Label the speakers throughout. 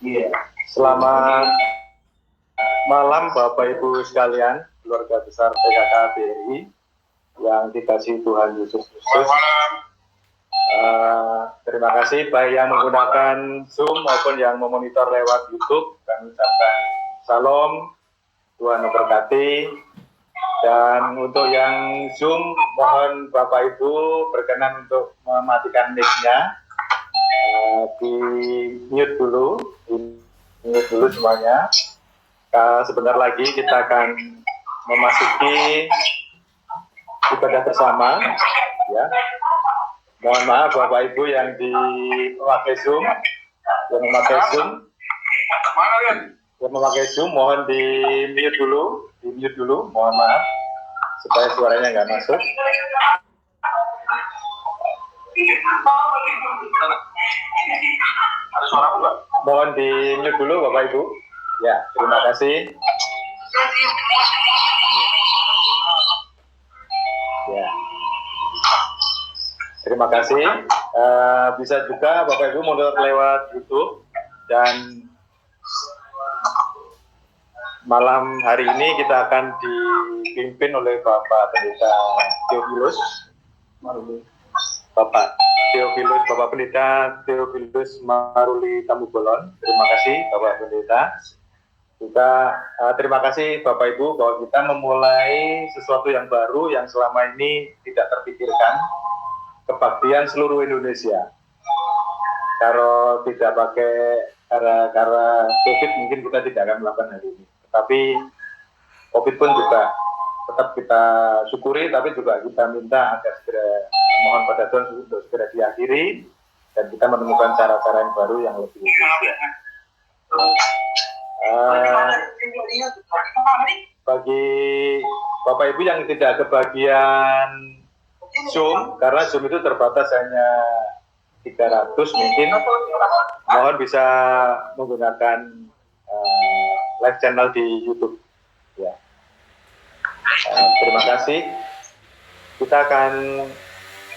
Speaker 1: Iya. Selamat malam Bapak Ibu sekalian, keluarga besar PKK BRI yang dikasihi Tuhan Yesus Kristus. Terima kasih baik yang menggunakan Zoom maupun yang memonitor lewat YouTube. Kami ucapkan salam, Tuhan memberkati. Dan untuk yang Zoom, mohon Bapak Ibu berkenan untuk mematikan mic-nya. Di mute dulu semuanya. Sebentar lagi kita akan memasuki ibadah bersama, ya. Mohon maaf Bapak Ibu yang memakai Zoom, mohon di mute dulu, mohon maaf supaya suaranya nggak masuk. Ada suara apa? Mohon di mute dulu Bapak Ibu. Ya, terima kasih. Ya. Terima kasih. Bisa juga Bapak Ibu monitor lewat YouTube, dan malam hari ini kita akan dipimpin oleh Bapak Pendeta Theophilus. Bapak Pendeta Theophilus Maruli Tambubolon. Terima kasih Bapak Pendeta. Juga terima kasih Bapak Ibu bahwa kita memulai sesuatu yang baru yang selama ini tidak terpikirkan, kebaktian seluruh Indonesia. Kalau tidak pakai karena COVID mungkin kita tidak akan melakukan hal ini. Tetapi COVID pun juga tetap kita syukuri, tapi juga kita minta agar segera mohon pada Tuhan untuk segera diakhiri dan kita menemukan cara-cara yang baru yang lebih efisien. Bagi Bapak Ibu yang tidak kebagian Zoom, karena Zoom itu terbatas hanya 300 mungkin, mohon bisa menggunakan live channel di YouTube. Ya. Terima kasih. Kita akan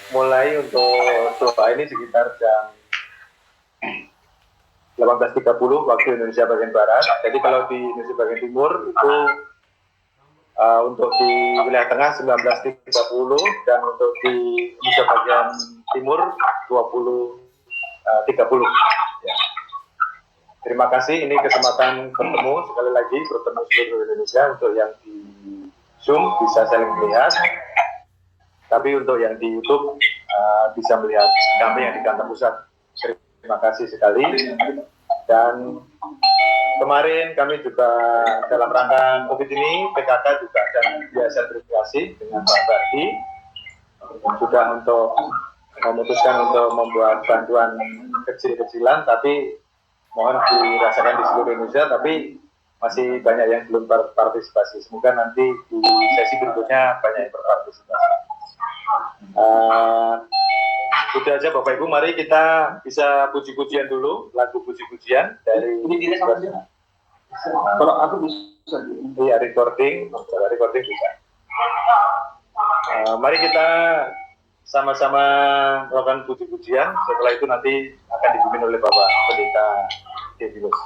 Speaker 1: mulai untuk doa ini sekitar jam 18.30 waktu Indonesia bagian Barat. Jadi kalau di Indonesia bagian Timur itu untuk di wilayah tengah 19.30 dan untuk di Indonesia bagian Timur 20.30. Ya. Terima kasih, ini kesempatan bertemu sekali lagi, bertemu seluruh Indonesia. Untuk yang di Zoom bisa saling melihat, tapi untuk yang di YouTube bisa melihat kami yang di kantor pusat. Terima kasih sekali. Dan kemarin kami juga dalam rangka COVID ini, PKK juga dan biasa verifikasi dengan Pak Badi sudah untuk memutuskan untuk membuat bantuan kecil-kecilan, tapi mohon dirasakan di seluruh Indonesia, tapi masih banyak yang belum berpartisipasi. Semoga nanti di sesi berikutnya banyak yang berpartisipasi. Udah aja Bapak Ibu, mari kita bisa puji-pujian dulu, lagu puji-pujian dari kalau aku bisa recording bisa. Mari kita sama-sama melakukan puji-pujian. Setelah itu nanti akan dipimpin oleh Bapak Pendeta Theophilus.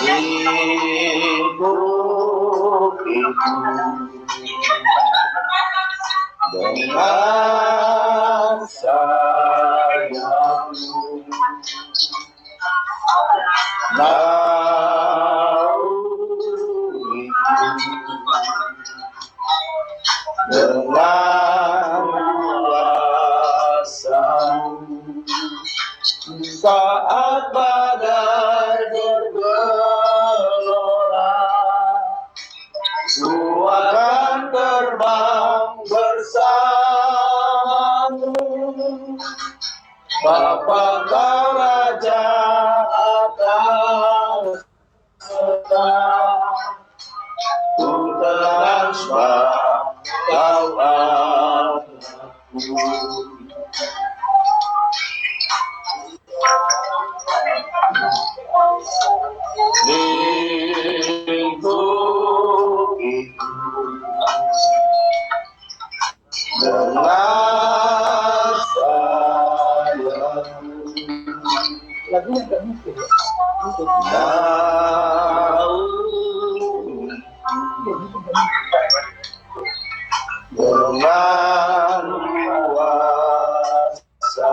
Speaker 1: Hidup itu dengan sayangmu, dengan kuasa-Mu saat badai bergelora, ku akan terbang bersamamu, Bapa Kau Raja atas segala, ku tenang sebab Kau Allahku. Hidup itu dengan lagunya nggak bisa ya.
Speaker 2: Dengan kuasa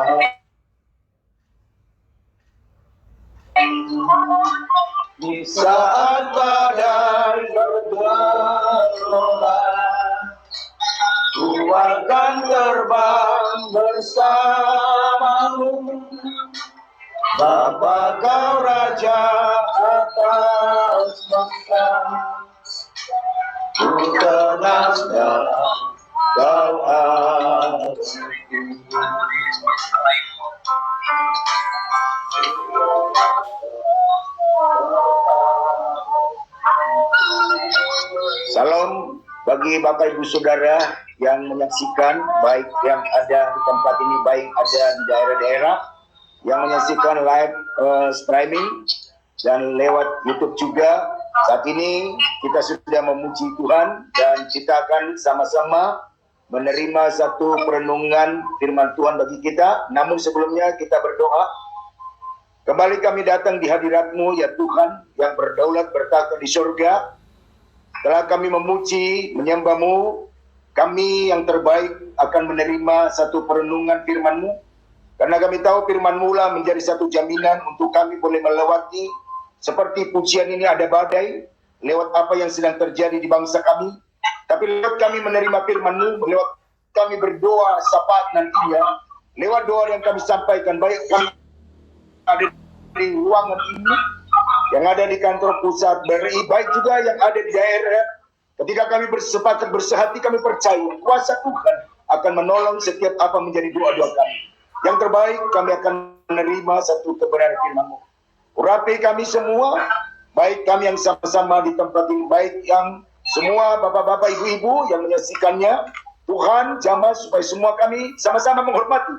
Speaker 2: di saat badai bergelora, ku akan terbang bersamamu, Bapa kau Raja atas bangsa. Ku tenang dan kau ada. Salam bagi Bapak Ibu Saudara yang menyaksikan, baik yang ada di tempat ini, baik ada di daerah-daerah yang menyaksikan live streaming dan lewat YouTube juga. Saat ini kita sudah memuji Tuhan dan kita akan sama-sama menerima satu perenungan firman Tuhan bagi kita. Namun sebelumnya kita berdoa. Kembali kami datang di hadirat-Mu ya Tuhan yang berdaulat bertata di surga. Setelah kami memuji, menyembah-Mu, kami yang terbaik akan menerima satu perenungan firman-Mu. Karena kami tahu firman-Mu lah menjadi satu jaminan untuk kami boleh melewati seperti pujian ini ada badai, lewat apa yang sedang terjadi di bangsa kami. Tapi lewat kami menerima firman-Mu, lewat kami berdoa syafaat nantinya, lewat doa yang kami sampaikan, baik kami ada di ruangan ini, yang ada di kantor pusat BRI, baik juga yang ada di daerah. Ketika kami bersepakat bersehati, kami percaya kuasa Tuhan akan menolong setiap apa menjadi doa-doa kami. Yang terbaik, kami akan menerima satu kebenaran firman-Mu. Urapi kami semua, baik kami yang sama-sama di tempat ini, baik yang semua bapak-bapak, ibu-ibu yang menyaksikannya. Tuhan jamah supaya semua kami sama-sama menghormati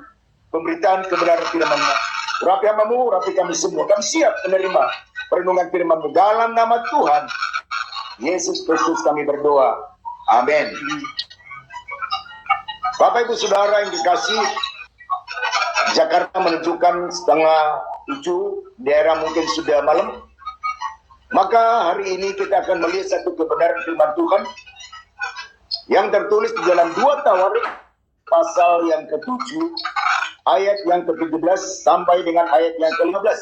Speaker 2: pemberitaan kebenaran firman-Mu. Urapi hamba-Mu, urapi kami semua. Kami siap menerima perenungan firman-Mu. Dalam nama Tuhan Yesus Kristus kami berdoa. Amin. Bapak Ibu Saudara yang dikasih, Jakarta menunjukkan 6:30, daerah mungkin sudah malam. Maka hari ini kita akan melihat satu kebenaran firman Tuhan yang tertulis di dalam 2 Tawarik pasal yang ke-7 ayat yang ke-17 sampai dengan ayat yang ke-15.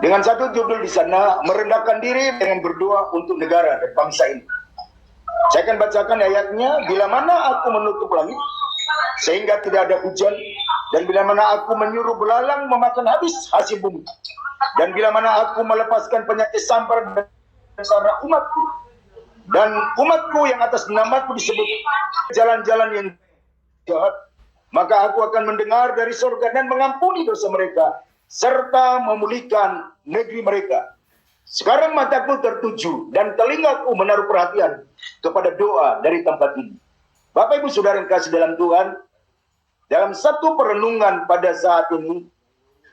Speaker 2: Dengan satu judul di sana, merendahkan diri dengan berdoa untuk negara dan bangsa ini. Saya akan bacakan ayatnya. Bila mana aku menutup langit sehingga tidak ada hujan, dan bila mana aku menyuruh belalang memakan habis hasil bumi, dan bila mana aku melepaskan penyakit sampar bersama umatku, dan umatku yang atas namaku disebut jalan-jalan yang jahat, maka aku akan mendengar dari surga dan mengampuni dosa mereka, serta memulihkan negeri mereka. Sekarang mataku tertuju dan telingaku menaruh perhatian kepada doa dari tempat ini. Bapak Ibu Saudara yang kasih dalam Tuhan, dalam satu perenungan pada saat ini,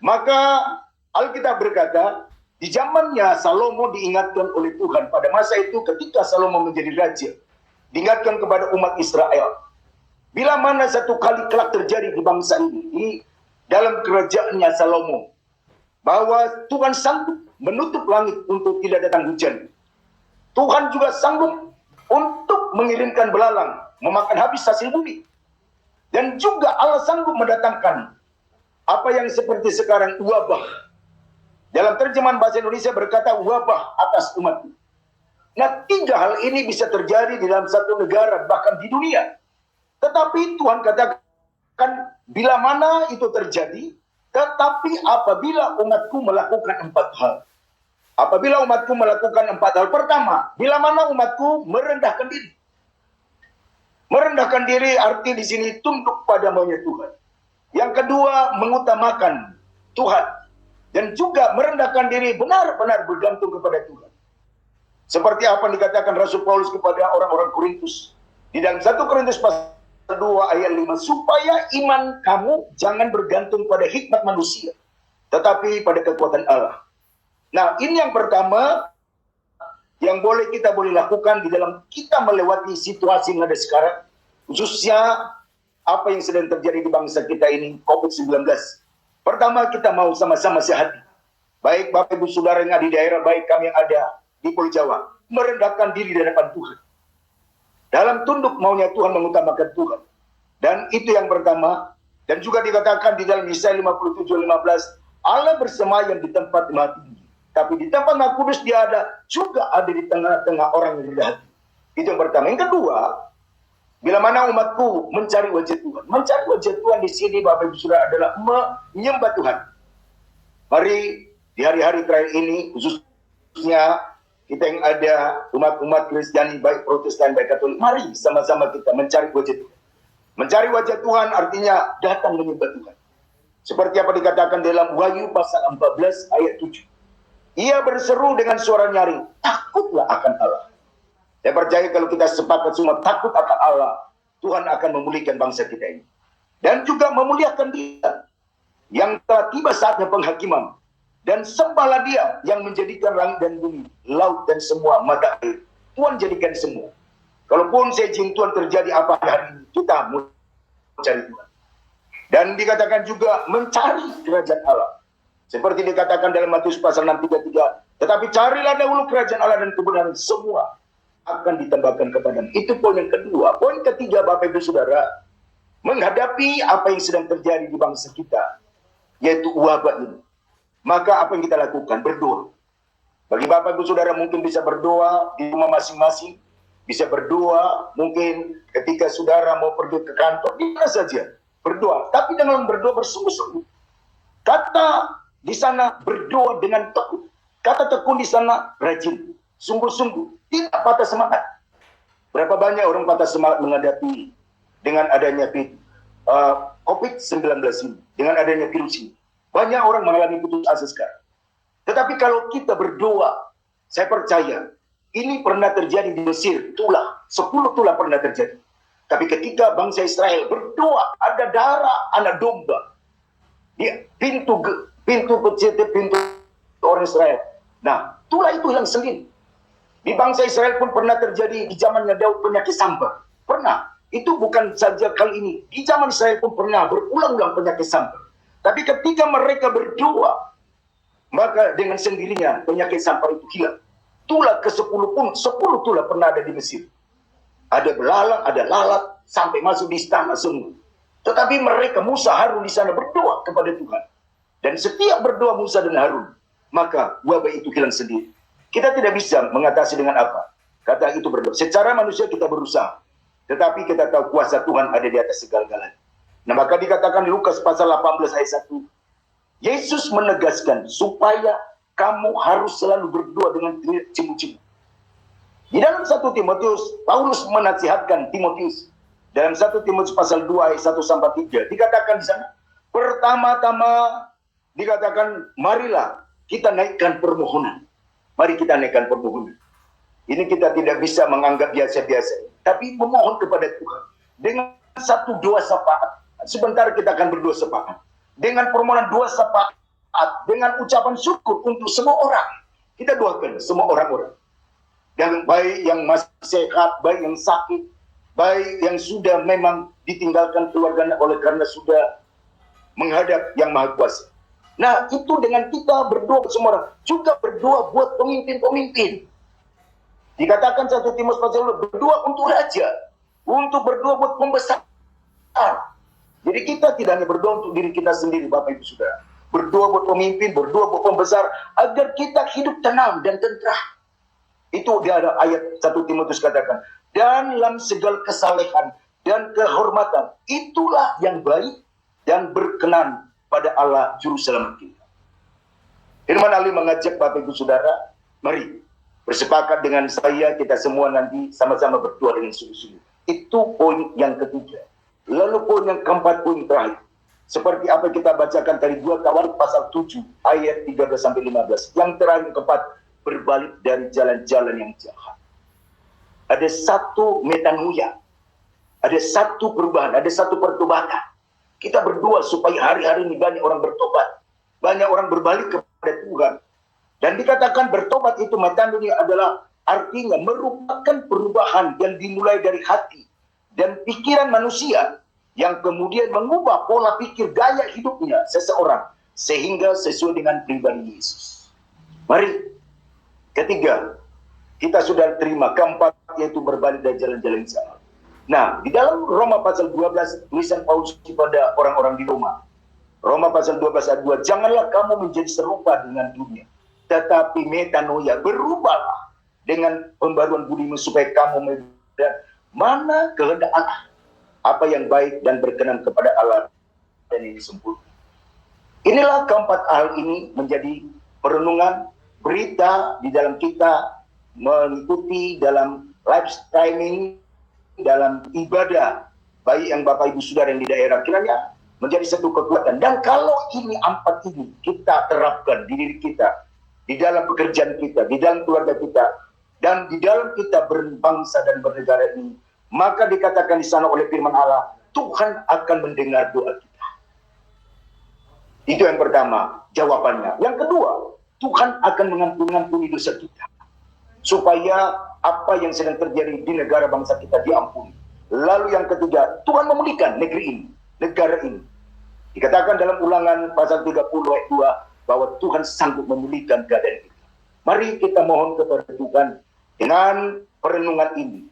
Speaker 2: maka Alkitab berkata, di zamannya Salomo diingatkan oleh Tuhan pada masa itu ketika Salomo menjadi raja, diingatkan kepada umat Israel. Bila mana satu kali kelak terjadi di bangsa ini, di dalam kerajaannya Salomo, bahwa Tuhan sanggup menutup langit untuk tidak datang hujan. Tuhan juga sanggup untuk mengirimkan belalang, memakan habis hasil bumi. Dan juga Allah sanggup mendatangkan apa yang seperti sekarang wabah. Dalam terjemahan bahasa Indonesia berkata wabah atas umatku. Nah, 3 hal ini bisa terjadi di dalam satu negara, bahkan di dunia. Tetapi Tuhan katakan, bila mana itu terjadi, tetapi apabila umatku melakukan 4 hal. Apabila umatku melakukan 4 hal. Pertama, bila mana umatku merendahkan diri. Merendahkan diri arti di sini tunduk pada maunya Tuhan. Yang kedua, mengutamakan Tuhan. Dan juga merendahkan diri benar-benar bergantung kepada Tuhan. Seperti apa yang dikatakan Rasul Paulus kepada orang-orang Korintus. Di dalam 1 Korintus pasal 2 ayat 5. Supaya iman kamu jangan bergantung pada hikmat manusia, tetapi pada kekuatan Allah. Nah, ini yang pertama yang kita boleh lakukan di dalam kita melewati situasi yang ada sekarang. Khususnya apa yang sedang terjadi di bangsa kita ini, COVID-19. Pertama, kita mau sama-sama sehati. Baik Bapak Ibu Saudara yang ada di daerah, baik kami yang ada di Pulau Jawa, merendahkan diri di hadapan Tuhan. Dalam tunduk maunya Tuhan, mengutamakan Tuhan. Dan itu yang pertama. Dan juga dikatakan di dalam Yesaya 57:15, Allah bersemayam di tempat maha tinggi. Tapi di tempat maha kudus dia juga ada di tengah-tengah orang yang rendah hati. Itu yang pertama. Yang kedua, bila mana umatku mencari wajah Tuhan. Mencari wajah Tuhan di sini Bapak Ibu Saudara adalah menyembah Tuhan. Mari di hari-hari terakhir ini, khususnya kita yang ada umat-umat Kristiani, baik Protestan, baik Katolik, mari sama-sama kita mencari wajah Tuhan. Mencari wajah Tuhan artinya datang menyembah Tuhan. Seperti apa dikatakan dalam Wahyu pasal 14 ayat 7. Ia berseru dengan suara nyaring, takutlah akan Allah. Saya percaya kalau kita sepakat semua takut akan Allah, Tuhan akan memulihkan bangsa kita ini. Dan juga memuliakan Dia yang telah tiba saatnya penghakiman. Dan sembahlah Dia yang menjadikan langit dan bumi, laut dan semua mata air. Tuhan jadikan semua. Kalaupun seizin Tuhan terjadi apa hari ini, kita mencari Tuhan. Dan dikatakan juga mencari kerajaan Allah. Seperti dikatakan dalam Matius pasal 6:33, tetapi carilah dahulu kerajaan Allah dan kebenaran, semua akan ditambahkan kepadamu. Itu poin yang kedua. Poin ketiga Bapak Ibu Saudara, menghadapi apa yang sedang terjadi di bangsa kita, yaitu wabah ini. Maka apa yang kita lakukan? Berdoa. Bagi Bapak Ibu Saudara mungkin bisa berdoa di rumah masing-masing, bisa berdoa mungkin ketika saudara mau pergi ke kantor, di mana saja berdoa. Tapi dengan berdoa bersungguh-sungguh. Kata di sana berdoa dengan tekun. Kata tekun di sana rajin, sungguh-sungguh, tidak patah semangat. Berapa banyak orang patah semangat menghadapi dengan adanya COVID-19 ini, dengan adanya virus ini. Banyak orang mengalami putus asa sekarang. Tetapi kalau kita berdoa, saya percaya ini pernah terjadi di Mesir, 10 tulah pernah terjadi. Tapi ketika bangsa Israel berdoa, ada darah anak domba di pintu orang Israel. Nah, tulah itu hilang sendiri. Di bangsa Israel pun pernah terjadi di zamannya Daud penyakit sambar. Pernah. Itu bukan saja kali ini. Di zaman Israel pun pernah berulang-ulang penyakit sambar. Tapi ketika mereka berdoa, maka dengan sendirinya penyakit sambar itu hilang. Tulah ke-10 pun, 10 tulah pernah ada di Mesir. Ada belalang, ada lalat, sampai masuk di istana semua. Tetapi mereka, Musa, Harun di sana berdoa kepada Tuhan. Dan setiap berdoa Musa dan Harun, maka wabah itu hilang sendiri. Kita tidak bisa mengatasi dengan apa? Kata itu berdoa. Secara manusia kita berusaha. Tetapi kita tahu kuasa Tuhan ada di atas segala-galanya. Nah, maka dikatakan di Lukas pasal 18 ayat 1. Yesus menegaskan supaya kamu harus selalu berdoa dengan cimu-cimu. Di dalam 1 Timotius, Paulus menasihatkan Timotius. Dalam 1 Timotius pasal 2 ayat 1-3. Dikatakan di sana. Pertama-tama dikatakan, marilah kita naikkan permohonan. Mari kita naikkan permohonan. Ini kita tidak bisa menganggap biasa-biasa. Tapi memohon kepada Tuhan. Dengan satu doa syafaat. Sebentar kita akan berdoa syafaat. Dengan permohonan doa syafaat. Dengan ucapan syukur untuk semua orang. Kita doakan semua orang-orang. Yang baik yang masih sehat, baik yang sakit, baik yang sudah memang ditinggalkan keluarganya oleh karena sudah menghadap yang Maha Kuasa. Nah, itu dengan kita berdoa semua orang. Juga berdoa buat pemimpin-pemimpin. Dikatakan 1 Timotius pasal 2, berdoa untuk raja. Untuk berdoa buat pembesar. Jadi kita tidak hanya berdoa untuk diri kita sendiri, Bapak Ibu Saudara. Berdoa buat pemimpin, berdoa buat pembesar. Agar kita hidup tenang dan tentram. Itu dia ada ayat 1 Timotius katakan. Dan dalam segala kesalehan dan kehormatan. Itulah yang baik dan berkenan pada Allah Juru Selamat kita. Firman Ali mengajak Bapak Ibu Saudara, mari bersepakat dengan saya, kita semua nanti sama-sama berdoa dengan sungguh-sungguh. Itu poin yang ketiga. Lalu poin yang keempat, poin terakhir. Seperti apa kita bacakan tadi 2 Tawarikh pasal 7 ayat 13-15. Yang terakhir keempat, berbalik dari jalan-jalan yang jahat. Ada satu metanoia. Ada satu perubahan, ada satu pertobatan. Kita berdoa supaya hari-hari ini banyak orang bertobat. Banyak orang berbalik kepada Tuhan. Dan dikatakan bertobat itu metanoia adalah artinya merupakan perubahan yang dimulai dari hati dan pikiran manusia yang kemudian mengubah pola pikir gaya hidupnya seseorang sehingga sesuai dengan pribadi Yesus. Mari, ketiga, kita sudah terima. Keempat, yaitu berbalik dari jalan-jalan yang salah. Nah, di dalam Roma pasal 12, tulisan Paulus kepada orang-orang di Roma. Roma pasal 12 ayat 2, janganlah kamu menjadi serupa dengan dunia, tetapi metanoia, berubahlah dengan pembaruan budimu supaya kamu melihat mana kehendak Allah, apa yang baik dan berkenan kepada Allah dan ini sempurna. Inilah keempat hal ini menjadi perenungan berita di dalam kita mengikuti dalam live streaming, dalam ibadah, baik yang Bapak Ibu Saudara yang di daerah, kiranya menjadi satu kekuatan. Dan kalau ini empat ini kita terapkan di diri kita, di dalam pekerjaan kita, di dalam keluarga kita, dan di dalam kita berbangsa dan bernegara ini, maka dikatakan di sana oleh firman Allah, Tuhan akan mendengar doa kita. Itu yang pertama, jawabannya. Yang kedua, Tuhan akan mengampuni dosa kita, supaya apa yang sedang terjadi di negara bangsa kita diampuni. Lalu yang ketiga, Tuhan memulihkan negeri ini, negara ini. Dikatakan dalam Ulangan pasal 30 ayat 2 bahwa Tuhan sanggup memulihkan keadaan kita. Mari kita mohon kepada Tuhan dengan perenungan ini,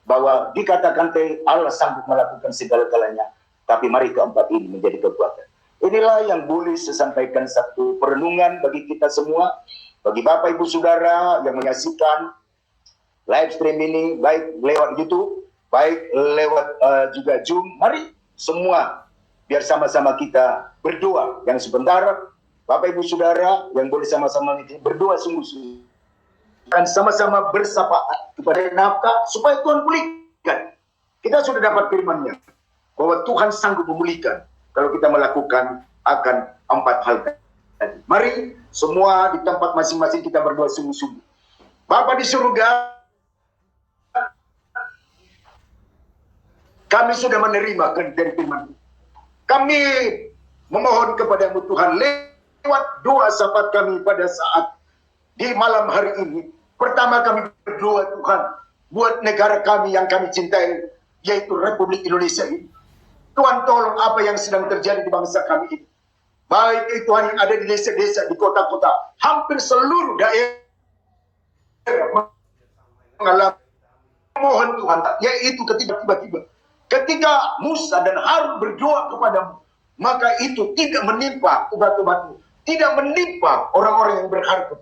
Speaker 2: bahwa dikatakan Allah sanggup melakukan segala-galanya, tapi mari keempat ini menjadi kekuatan. Inilah yang boleh saya sampaikan, satu perenungan bagi kita semua, bagi Bapak Ibu Saudara yang menyaksikan live stream ini, baik lewat YouTube, baik lewat juga Zoom. Mari semua biar sama-sama kita berdoa. Yang sebentar, Bapak Ibu Saudara yang boleh sama-sama berdoa sungguh-sungguh, dan sama-sama bersafaat kepada nafkah supaya Tuhan pulihkan. Kita sudah dapat firman-Nya bahwa Tuhan sanggup memulihkan kalau kita melakukan akan empat hal tadi. Mari semua di tempat masing-masing kita berdoa sungguh-sungguh. Bapa di surga, kami sudah menerima dari firman-Mu. Kami memohon kepadamu Tuhan, lewat doa syafaat kami pada saat di malam hari ini. Pertama kami berdoa Tuhan, buat negara kami yang kami cintai, yaitu Republik Indonesia ini. Tuhan tolong apa yang sedang terjadi di bangsa kami ini. Baik itu Tuhan yang ada di desa-desa, di kota-kota, hampir seluruh daerah mengalami. Mohon Tuhan, yaitu ketika Musa dan Harun berdoa kepadamu, maka itu tidak menimpa umat-umatmu, tidak menimpa orang-orang yang berharga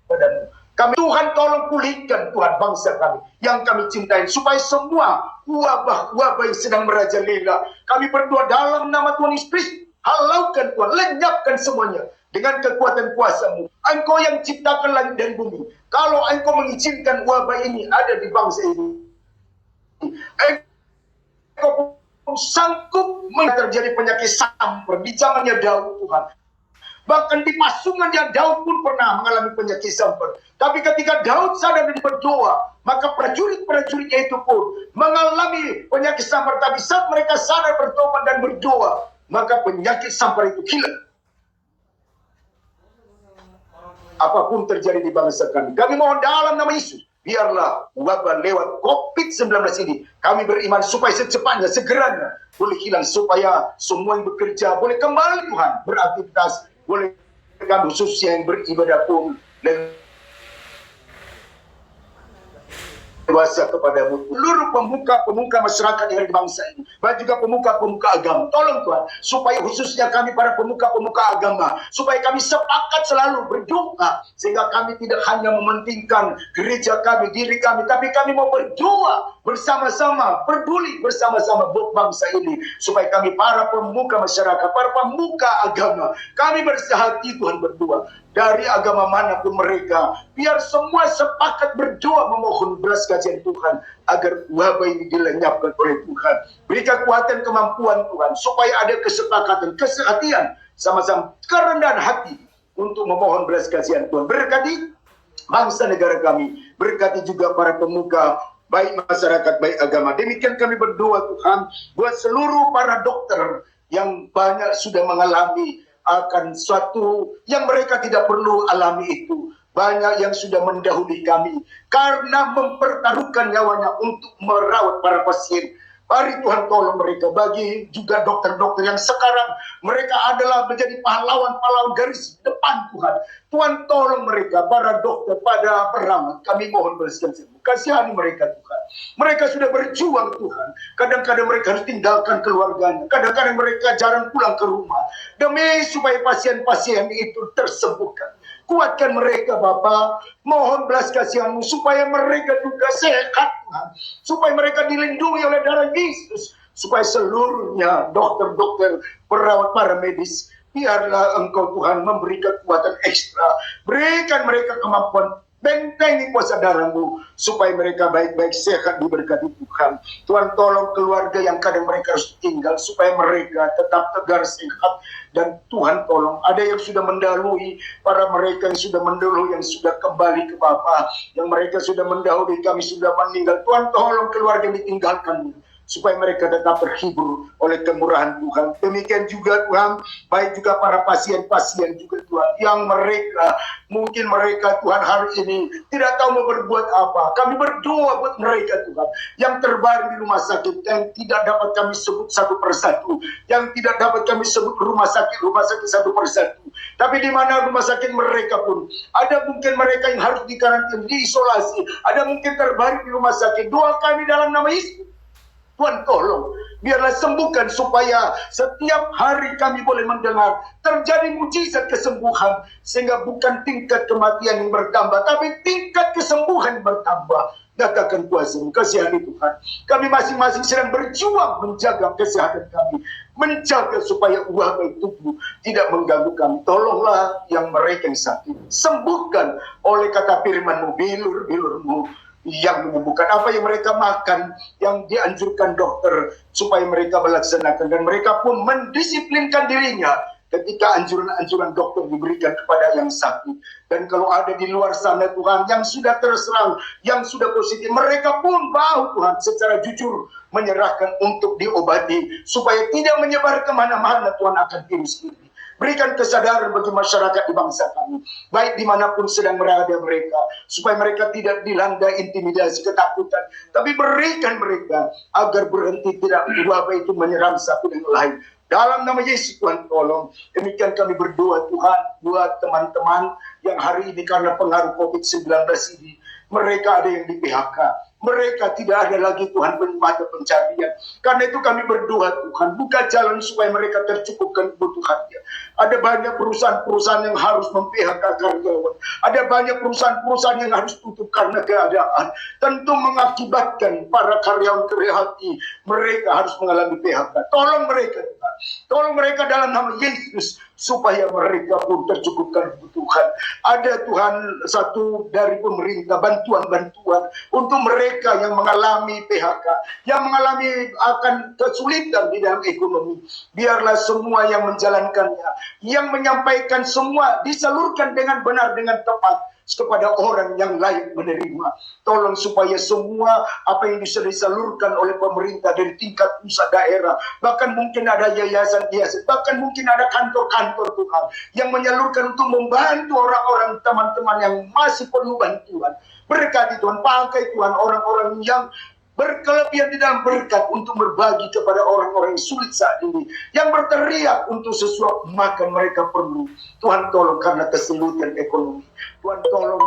Speaker 2: padamu. Kami Tuhan tolong pulihkan Tuhan bangsa kami yang kami cintai, supaya semua wabah-wabah yang sedang merajalela, kami berdoa dalam nama Tuhan Yesus, halaukan Tuhan, lenyapkan semuanya dengan kekuatan kuasa-Mu. Engkau yang ciptakan langit dan bumi. Kalau Engkau mengizinkan wabah ini ada di bangsa ini, Engkau sanggup terjadi penyakit samper di zamannya Daud Tuhan. Bahkan di pasungannya Daud pun pernah mengalami penyakit samper. Tapi ketika Daud sadar dan berdoa, maka prajurit-prajuritnya itu pun mengalami penyakit samper. Tapi saat mereka sadar, bertobat dan berdoa, maka penyakit samper itu hilang. Apapun terjadi di bangsa kami, kami mohon dalam nama Yesus, biarlah wabah lewat COVID-19 ini, kami beriman supaya secepatnya, segeranya boleh hilang, supaya semua yang bekerja boleh kembali Tuhan beraktivitas, boleh kami khususnya yang beribadah pun kuasa kepadamu, seluruh pemuka masyarakat yang ada di bangsa ini, dan juga pemuka agama. Tolong Tuhan, supaya khususnya kami para pemuka agama, supaya kami sepakat selalu berdoa, sehingga kami tidak hanya mementingkan gereja kami, diri kami, tapi kami mau berdoa bersama-sama, peduli bersama-sama buat bangsa ini, supaya kami para pemuka masyarakat, para pemuka agama, kami bersehati Tuhan berdoa, dari agama manapun mereka, biar semua sepakat berdoa memohon belas kasihan Tuhan, agar wabah ini dilenyapkan oleh Tuhan. Beri kekuatan, kemampuan Tuhan, supaya ada kesepakatan, kesehatian, sama-sama kerendahan hati untuk memohon belas kasihan Tuhan. Berkati bangsa negara kami, berkati juga para pemuka, baik masyarakat, baik agama. Demikian kami berdoa Tuhan, buat seluruh para dokter yang banyak sudah mengalami akan suatu yang mereka tidak perlu alami itu. Banyak yang sudah mendahului kami karena mempertaruhkan nyawanya untuk merawat para pasien. Mari Tuhan tolong mereka, bagi juga dokter-dokter yang sekarang mereka adalah menjadi pahlawan-pahlawan garis depan Tuhan. Tuhan tolong mereka, para dokter, pada perawat, kami mohon belaskan sembuh. Kasihani mereka Tuhan. Mereka sudah berjuang Tuhan. Kadang-kadang mereka harus tinggalkan keluarganya. Kadang-kadang mereka jarang pulang ke rumah. Demi supaya pasien-pasien itu tersembuhkan. Kuatkan mereka Bapa, mohon belas kasihan-Mu supaya mereka juga sehat Tuhan, supaya mereka dilindungi oleh darah Yesus, supaya seluruhnya dokter-dokter, perawat, para medis, biarlah Engkau Tuhan memberi kekuatan ekstra, berikan mereka kemampuan, bentengi kuasa darah-Mu supaya mereka baik-baik sehat diberkati Tuhan. Tuhan tolong keluarga yang kadang mereka harus tinggal supaya mereka tetap tegar sehat. Dan Tuhan tolong ada yang sudah mendahului, para mereka yang sudah mendahului, yang sudah kembali ke Bapa, yang mereka sudah mendahului, kami sudah meninggal. Tuhan tolong keluarga yang ditinggalkan supaya mereka tetap terhibur oleh kemurahan Tuhan. Demikian juga Tuhan, baik juga para pasien-pasien juga Tuhan, yang mereka, mungkin mereka Tuhan hari ini tidak tahu mau berbuat apa. Kami berdoa buat mereka Tuhan, yang terbaring di rumah sakit, yang tidak dapat kami sebut satu persatu, yang tidak dapat kami sebut rumah sakit satu persatu. Tapi di mana rumah sakit mereka pun, ada mungkin mereka yang harus dikarantina, diisolasi, ada mungkin terbaring di rumah sakit. Doa kami dalam nama Yesus, Tuhan tolong, biarlah sembuhkan supaya setiap hari kami boleh mendengar terjadi mujizat kesembuhan, sehingga bukan tingkat kematian yang bertambah, tapi tingkat kesembuhan yang bertambah. Nyatakan kuasa-Mu, kasihani Tuhan. Kami masing-masing sedang berjuang menjaga kesehatan kami, menjaga supaya wabah tubuh tidak mengganggu kami. Tolonglah yang mereka yang sakit, sembuhkan oleh kata firman-Mu, bilur-bilur-Mu yang menyembuhkan. Apa yang mereka makan, yang dianjurkan dokter supaya mereka melaksanakan, dan mereka pun mendisiplinkan dirinya ketika anjuran-anjuran dokter diberikan kepada yang sakit. Dan kalau ada di luar sana Tuhan yang sudah terserang, yang sudah positif, mereka pun mau Tuhan secara jujur menyerahkan untuk diobati supaya tidak menyebar kemana-mana Tuhan akan virus ini. Berikan kesadaran bagi masyarakat di bangsa kami, baik dimanapun sedang berada mereka, supaya mereka tidak dilanda intimidasi, ketakutan, tapi berikan mereka agar berhenti, tidak wabah itu menyerang satu dan lain. Dalam nama Yesus Tuhan tolong. Demikian kami berdoa Tuhan buat teman-teman yang hari ini karena pengaruh COVID-19 ini, mereka ada yang di PHK. Mereka tidak ada lagi Tuhan mata pencarian. Karena itu kami berdoa Tuhan, buka jalan supaya mereka tercukupkan kebutuhannya. Ada banyak perusahaan-perusahaan yang harus mem-PHK karyawan. Ada banyak perusahaan-perusahaan yang harus tutup karena keadaan. Tentu mengakibatkan para karyawan hati mereka harus mengalami PHK. Tolong mereka Tuhan. Tolong mereka dalam nama Yesus supaya mereka pun tercukupkan kebutuhan. Ada Tuhan satu dari pemerintah bantuan-bantuan untuk mereka yang mengalami PHK, yang mengalami akan kesulitan di dalam ekonomi. Biarlah semua yang menjalankannya, yang menyampaikan semua disalurkan dengan benar, dengan tepat kepada orang yang layak menerima. Tolong supaya semua apa yang bisa disalurkan oleh pemerintah dari tingkat pusat, daerah, bahkan mungkin ada yayasan-yayasan, bahkan mungkin ada kantor-kantor Tuhan yang menyalurkan untuk membantu orang-orang, teman-teman yang masih perlu bantuan. Berkati Tuhan, pakai Tuhan orang-orang yang berkelebihan di dalam berkat untuk berbagi kepada orang-orang yang sulit saat ini, yang berteriak untuk sesuap makan mereka perlu. Tuhan tolong karena kesulitan ekonomi. Tuhan tolong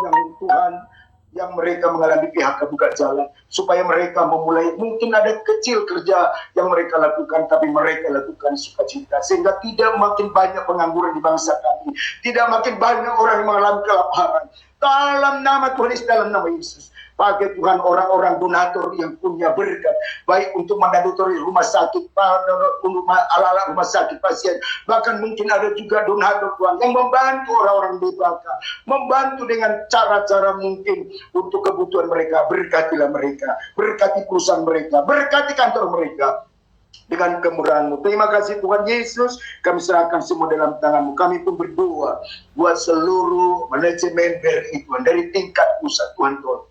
Speaker 2: yang mereka mengalami PHK, buka jalan supaya mereka memulai, mungkin ada kecil kerja yang mereka lakukan, tapi mereka lakukan sukacita, sehingga tidak makin banyak pengangguran di bangsa kami, tidak makin banyak orang yang mengalami kelaparan. Dalam nama Tuhan Yesus, dalam nama Yesus, pakai Tuhan orang-orang donatur yang punya berkat, baik untuk mendonatori rumah sakit, ala-ala rumah sakit pasien, bahkan mungkin ada juga donatur Tuhan yang membantu orang-orang di belakang, membantu dengan cara-cara mungkin untuk kebutuhan mereka. Berkatilah mereka, berkati perusahaan mereka, berkati kantor mereka dengan kemurahan-Mu. Terima kasih Tuhan Yesus, kami serahkan semua dalam tangan-Mu. Kami pun berdoa buat seluruh manajemen BRI Tuhan, dari tingkat pusat Tuhan tolong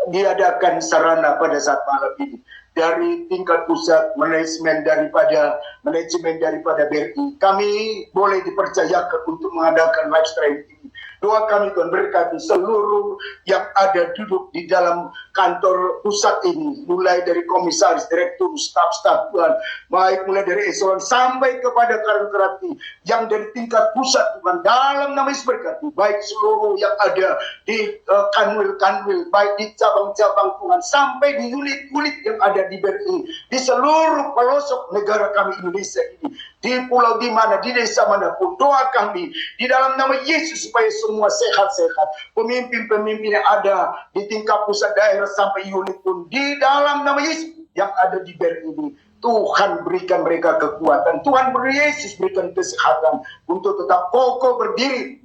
Speaker 2: diadakan sarana pada saat malam ini, dari tingkat pusat manajemen daripada BRI. Kami boleh dipercayakan untuk mengadakan live stream ini. Doa kami Tuhan, berkati seluruh yang ada duduk di dalam kantor pusat ini, mulai dari komisaris, direktur, staf-staf Tuhan, baik mulai dari eselon sampai kepada Karangterati yang dari tingkat pusat Tuhan, dalam nama Yesus berkati, baik seluruh yang ada di kanwil-kanwil, baik di cabang-cabang Tuhan, sampai di unit-unit yang ada di BRI, di seluruh pelosok negara kami Indonesia ini, di pulau di mana, di desa manapun, doa kami di dalam nama Yesus supaya semua sehat-sehat. Pemimpin-pemimpin yang ada di tingkat pusat, daerah sampai unit pun di dalam nama Yesus yang ada di BRI ini, Tuhan berikan mereka kekuatan, Tuhan Yesus berikan kesehatan untuk tetap kokoh berdiri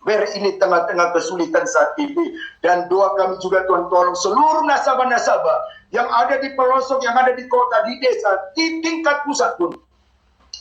Speaker 2: BRI ini tengah-tengah kesulitan saat ini. Dan doa kami juga Tuhan, tolong seluruh nasabah-nasabah yang ada di pelosok, yang ada di kota, di desa, di tingkat pusat pun,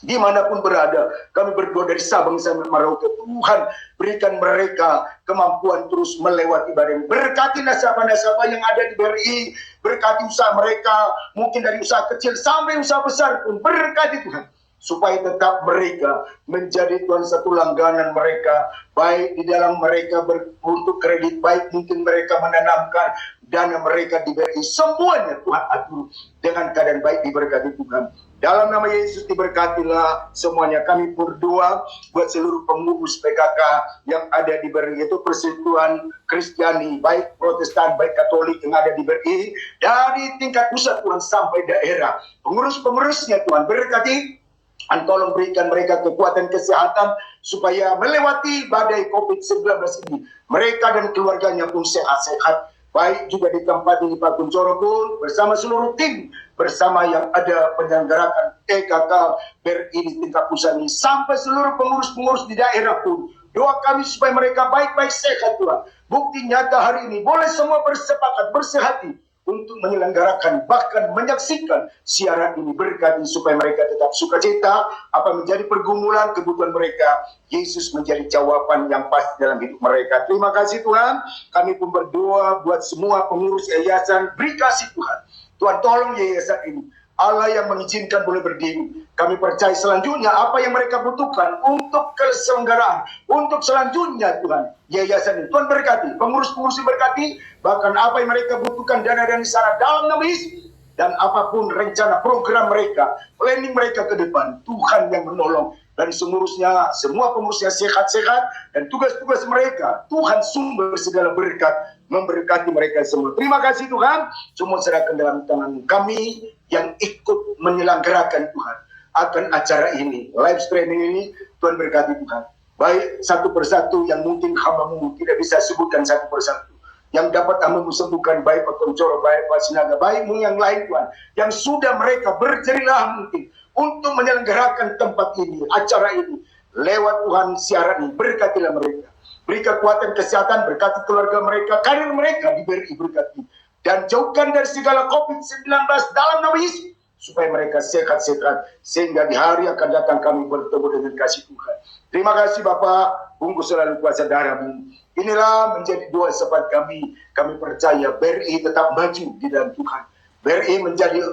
Speaker 2: dimanapun berada, kami berdoa dari Sabang sampai Merauke, Tuhan berikan mereka kemampuan terus melewati badai. Berkati nasabah-nasabah yang ada di BRI, berkati usaha mereka, mungkin dari usaha kecil sampai usaha besar pun, berkati Tuhan, supaya tetap mereka menjadi Tuhan satu langganan mereka, baik di dalam mereka untuk kredit, baik mungkin mereka menanamkan dana mereka di BRI, semuanya Tuhan atur dengan keadaan baik, diberkati Tuhan. Dalam nama Yesus diberkatilah semuanya. Kami berdoa buat seluruh pengurus PKK yang ada di BRI, itu Persekutuan Kristiani, baik Protestan, baik Katolik yang ada di BRI, dari tingkat pusat Tuhan sampai daerah. Pengurus-pengurusnya Tuhan berkati, dan tolong berikan mereka kekuatan kesehatan supaya melewati badai COVID-19 ini. Mereka dan keluarganya pun sehat-sehat. Baik juga di tempat ini Pak Kuncoro pun bersama seluruh tim, bersama yang ada penyelenggarakan PKK BRI di tingkat pusat ini, sampai seluruh pengurus-pengurus di daerah pun. Doa kami supaya mereka baik-baik sehat Tuhan. Bukti nyata hari ini, boleh semua bersepakat, bersehati untuk menyelenggarakan, bahkan menyaksikan siaran ini. Berkati supaya mereka tetap sukacita, apa menjadi pergumulan, kebutuhan mereka, Yesus menjadi jawaban yang pasti dalam hidup mereka. Terima kasih Tuhan. Kami pun berdoa buat semua pengurus yayasan, beri kasih Tuhan. Tuhan tolong yayasan ini, Allah yang mengizinkan boleh berdiri. Kami percaya selanjutnya apa yang mereka butuhkan untuk keselenggaraan, untuk selanjutnya Tuhan, yayasan ini Tuhan berkati, pengurus-pengurus berkati, bahkan apa yang mereka butuhkan, dana dan sana dalam nama Yesus, dan apapun rencana program mereka, planning mereka ke depan, Tuhan yang menolong. Dan pengurusnya, semua pengurusnya sehat-sehat, dan tugas-tugas mereka, Tuhan sumber segala berkat, memberkati mereka semua. Terima kasih Tuhan, semua serahkan dalam tangan kami yang ikut menyelenggarakan Tuhan akan acara ini, live streaming ini. Tuhan berkati Tuhan. Baik satu persatu yang mungkin hamba-Mu tidak bisa sebutkan satu persatu, yang dapat Hamba-Mu sembuhkan, baik Pak Kuncoro, baik Pak Sinaga, baik yang lain Tuhan, yang sudah mereka berjerilah mungkin untuk menyelenggarakan tempat ini, acara ini, lewat Tuhan siaran ini, berkatilah mereka. Beri kekuatan kesehatan, berkati keluarga mereka, karir mereka diberi berkati. Dan jauhkan dari segala COVID-19 dalam nama Yesus, supaya mereka sehat-sehat, sehingga di hari akan datang kami bertemu dengan kasih Tuhan. Terima kasih Bapak, bungkus selalu kuasa darah-Mu. Inilah menjadi doa sepat kami. Kami percaya BRI tetap maju di dalam Tuhan. BRI menjadi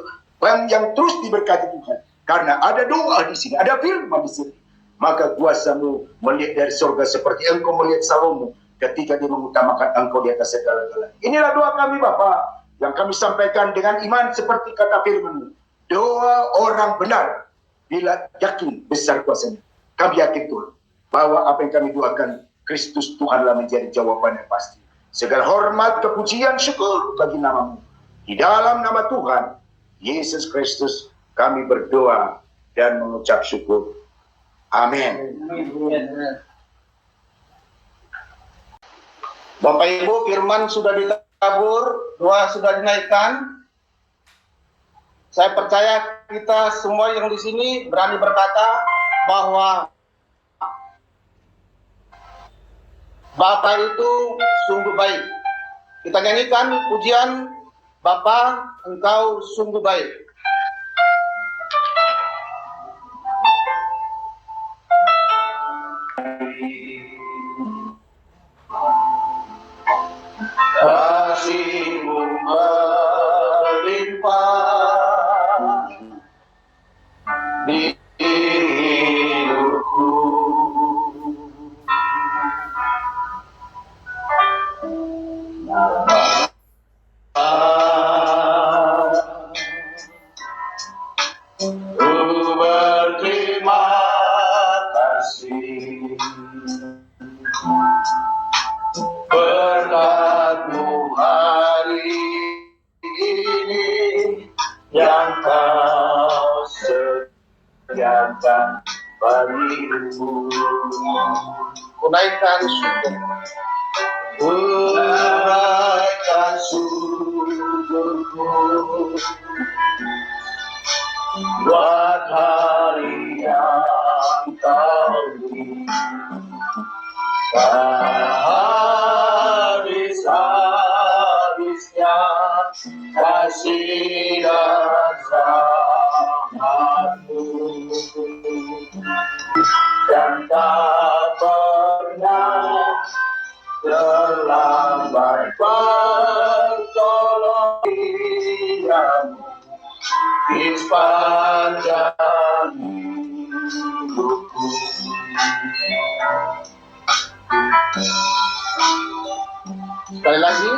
Speaker 2: bank yang terus diberkati Tuhan. Karena ada doa di sini, ada firman di sini. Maka kuasa-Mu melihat dari surga seperti Engkau melihat Salomo ketika dia mengutamakan Engkau di atas segala-galanya. Inilah doa kami Bapa, yang kami sampaikan dengan iman seperti kata firman-Mu. Doa orang benar bila yakin besar kuasanya. Kami yakin Tuhan bahwa apa yang kami doakan, Kristus Tuhanlah menjadi jawaban yang pasti. Segala hormat, kepujian, syukur bagi nama-Mu. Di dalam nama Tuhan Yesus Kristus kami berdoa dan mengucap syukur. Amin.
Speaker 3: Bapak Ibu, firman sudah ditabur, doa sudah dinaikkan. Saya percaya kita semua yang di sini berani berkata bahwa Bapak itu sungguh baik. Kita nyanyikan pujian, Bapa, Engkau sungguh baik. Kasih-Mu melimpah di hidupku.
Speaker 1: Jangan bagimu
Speaker 3: Kunaikan syukur.
Speaker 1: Unaikan syukurku buat hari yang kau beri, habis-habisnya kasih dan rahmat-Mu, dan tak pernah terlambat pertolongan di sepanjang hidupku.
Speaker 3: Sekali lagi.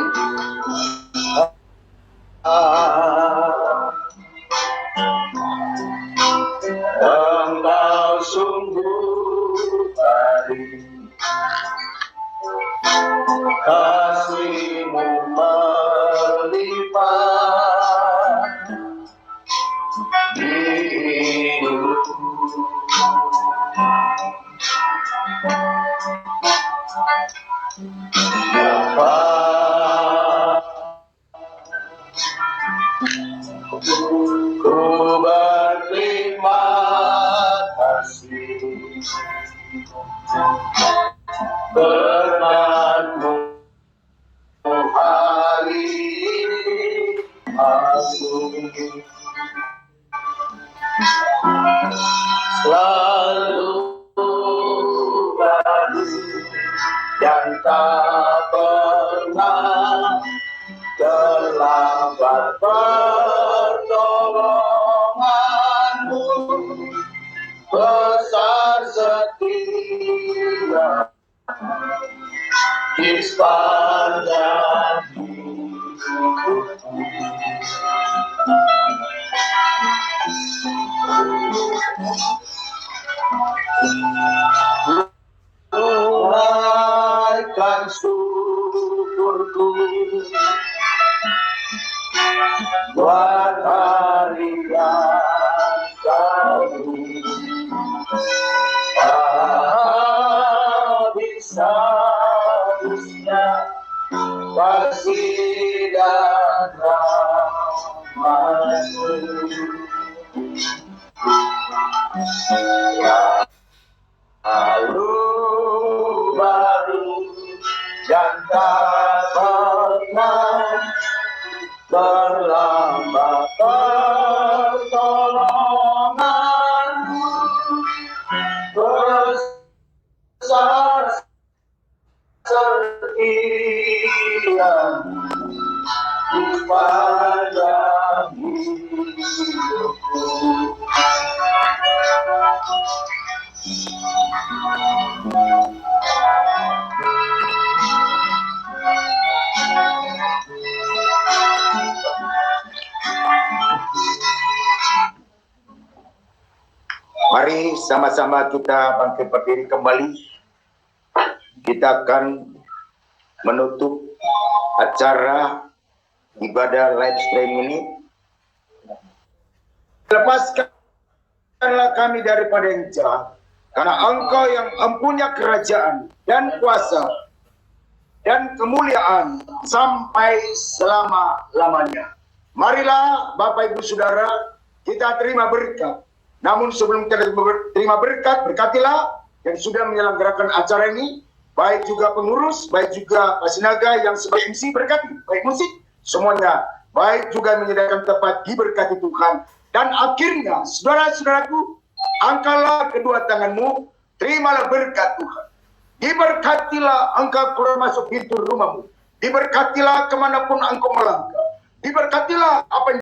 Speaker 1: Engkau sungguh baik, kasih-Mu melimpah di hidupku. Ku berterima kasih berkat-Mu hari ini aku selalu baru dan tak pernah terlambat pertolongan-Mu, besar setia di sepanjang hidupku. Unaikan syukurku buat hari yang kau beri, habis-habisnya kasih dan rahmat-Mu, lalu baru dan tak pernah terlambat pertolongan-Mu, besar setia di sepanjang hidupku.
Speaker 2: Mari sama-sama kita bangkit berdiri kembali. Kita akan menutup acara ibadah live stream ini. Lepaskanlah kami daripada yang jahat, karena Engkau yang mempunyai kerajaan dan kuasa dan kemuliaan sampai selama-lamanya. Marilah Bapak Ibu Saudara, kita terima berkat. Namun sebelum kita terima berkat, berkatilah yang sudah menyelenggarakan acara ini, baik juga pengurus, baik juga pasinaga yang sebagai MC, berkati, baik musik, semuanya, baik juga menyediakan tempat diberkati Tuhan. Dan akhirnya, saudara-saudaraku, angkatlah kedua tanganmu, terimalah berkat Tuhan. Diberkatilah engkau keluar masuk pintu rumahmu. Diberkatilah kemanapun engkau melangkah. Diberkatilah apa yang